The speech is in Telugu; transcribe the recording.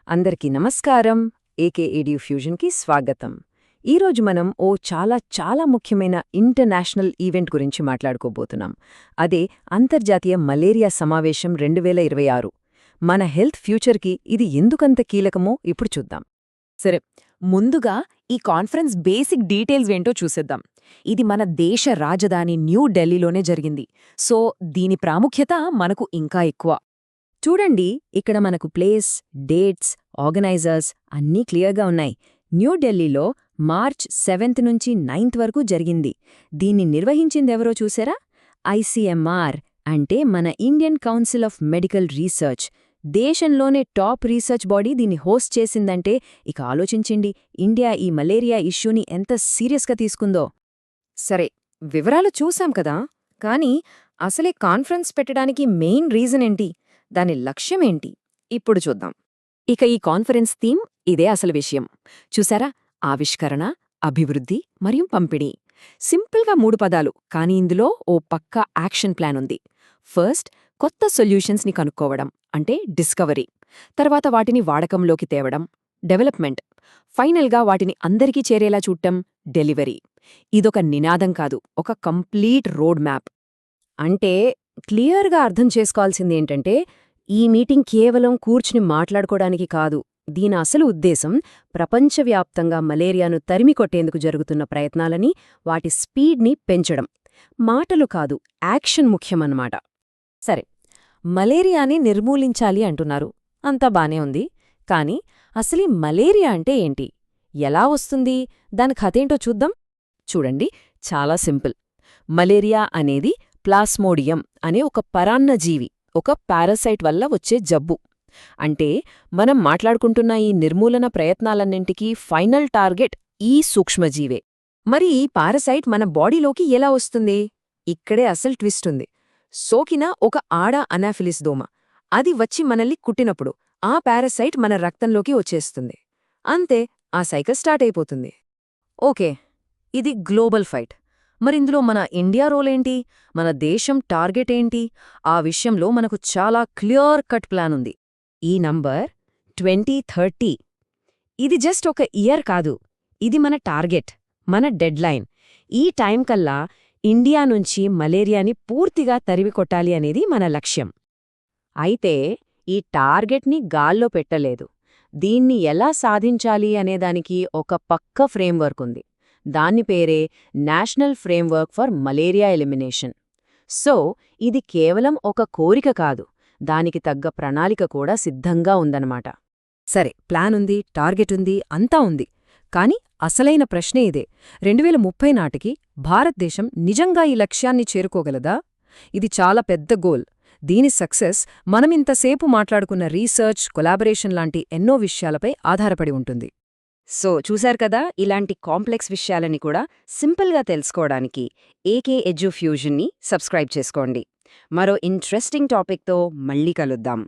అందరికీ నమస్కారం. ఏకే ఏడియు ఫ్యూజన్కి స్వాగతం. ఈరోజు మనం ఓ చాలా ముఖ్యమైన ఇంటర్నేషనల్ ఈవెంట్ గురించి మాట్లాడుకోబోతున్నాం. అదే అంతర్జాతీయ మలేరియా సమావేశం 2026. మన హెల్త్ ఫ్యూచర్కి ఇది ఎందుకంత కీలకమో ఇప్పుడు చూద్దాం. సరే, ముందుగా ఈ కాన్ఫరెన్స్ బేసిక్ డీటెయిల్స్ ఏంటో చూసేద్దాం. ఇది మన దేశ రాజధాని న్యూ ఢిల్లీలోనే జరిగింది. సో దీని ప్రాముఖ్యత మనకు ఇంకా ఎక్కువ. చూడండి, ఇక్కడ మనకు ప్లేస్, డేట్స్, ఆర్గనైజర్స్ అన్నీ క్లియర్గా ఉన్నాయి. న్యూఢిల్లీలో మార్చ్ 7 నుంచి 9 వరకు జరిగింది. దీన్ని నిర్వహించిందెవరో చూసారా? ఐసీఎంఆర్ అంటే మన Indian council of medical research. దేశంలోనే టాప్ రీసెర్చ్ బాడీ దీన్ని హోస్ట్ చేసిందంటే ఇక ఆలోచించండి, ఇండియా ఈ మలేరియా ఇష్యూని ఎంత సీరియస్గా తీసుకుందో. సరే, వివరాలు చూసాం కదా, కానీ అసలే కాన్ఫరెన్స్ పెట్టడానికి మెయిన్ రీజన్ ఏంటి, దాని లక్ష్యమేంటి ఇప్పుడు చూద్దాం. ఇక ఈ కాన్ఫరెన్స్ థీమ్ ఇదే అసలు విషయం. చూసారా, ఆవిష్కరణ, అభివృద్ధి మరియు పంపిణీ. సింపుల్గా 3 పదాలు, కానీ ఇందులో ఓ పక్కా యాక్షన్ ప్లాన్ ఉంది. ఫస్ట్, కొత్త సొల్యూషన్స్ని కనుక్కోవడం అంటే డిస్కవరీ. తర్వాత వాటిని వాడకంలోకి తేవడం, డెవలప్మెంట్. ఫైనల్గా వాటిని అందరికీ చేరేలా చూడటం, డెలివరీ. ఇదొక నినాదం కాదు, ఒక కంప్లీట్ రోడ్ మ్యాప్. అంటే క్లియర్గా అర్థం చేసుకోవాల్సిందేంటంటే, ఈ మీటింగ్ కేవలం కూర్చుని మాట్లాడుకోవడానికి కాదు. దీని అసలు ఉద్దేశం ప్రపంచవ్యాప్తంగా మలేరియాను తరిమికొట్టేందుకు జరుగుతున్న ప్రయత్నాలని, వాటి స్పీడ్ని పెంచడం. మాటలు కాదు, యాక్షన్ ముఖ్యమన్నమాట. సరే, మలేరియాని నిర్మూలించాలి అంటున్నారు, అంతా బానే ఉంది. కానీ అసలీ మలేరియా అంటే ఏంటి, ఎలా వస్తుంది, దాని కథేంటో చూద్దాం. చూడండి, చాలా సింపుల్. మలేరియా అనేది ప్లాస్మోడియం అనే ఒక పరాన్నజీవి, ఒక పారాసైట్ వల్ల వచ్చే జబ్బు. అంటే మనం మాట్లాడుకుంటున్న ఈ నిర్మూలన ప్రయత్నాలన్నింటికీ ఫైనల్ టార్గెట్ ఈ సూక్ష్మజీవే. మరి ఈ పారాసైట్ మన బాడీలోకి ఎలా వస్తుంది? ఇక్కడే అసలు ట్విస్ట్ ఉంది. సోకిన ఒక ఆడ అనాఫిలిస్ దోమ, అది వచ్చి మనల్ని కుట్టినప్పుడు ఆ పారాసైట్ మన రక్తంలోకి వచ్చేస్తుంది. అంతే, ఆ సైకిల్ స్టార్ట్ అయిపోతుంది. ఓకే, ఇది గ్లోబల్ ఫైట్. మరిందులో మన ఇండియా రోలేంటి, మన దేశం టార్గెట్ ఏంటి? ఆ విషయంలో మనకు చాలా క్లియర్ కట్ ప్లాన్ ఉంది. ఈ నంబర్ 2030. ఇది జస్ట్ ఒక ఇయర్ కాదు, ఇది మన టార్గెట్, మన డెడ్లైన్. ఈ టైం కల్లా ఇండియా నుంచి మలేరియాని పూర్తిగా తరిమికొట్టాలి అనేది మన లక్ష్యం. అయితే ఈ టార్గెట్ని గాల్లో పెట్టలేదు. దీన్ని ఎలా సాధించాలి అనేదానికి ఒక పక్క ఫ్రేమ్వర్క్ ఉంది. దాని పేరే national framework for malaria elimination. So ఇది కేవలం ఒక కోరిక కాదు, దానికి తగ్గ ప్రణాళిక కూడా సిద్ధంగా ఉందన్నమాట. సరే, ప్లాన్ ఉంది, టార్గెట్ ఉంది, అంతా ఉంది. కాని అసలైన ప్రశ్నే ఇదే, 2030 నాటికి భారతదేశం నిజంగా ఈ లక్ష్యాన్ని చేరుకోగలదా? ఇది చాలా పెద్ద గోల్. దీని సక్సెస్ మనమింతసేపు మాట్లాడుకున్న రీసెర్చ్, కొలాబరేషన్ లాంటి ఎన్నో విషయాలపై ఆధారపడి ఉంటుంది. సో చూశారు కదా, ఇలాంటి కాంప్లెక్స్ విషయాలని కూడా సింపుల్గా తెలుసుకోవడానికి ఏకే ఎడ్యు ఫ్యూజన్ని సబ్స్క్రైబ్ చేసుకోండి. మరో ఇంట్రెస్టింగ్ టాపిక్తో మళ్ళీ కలుద్దాం.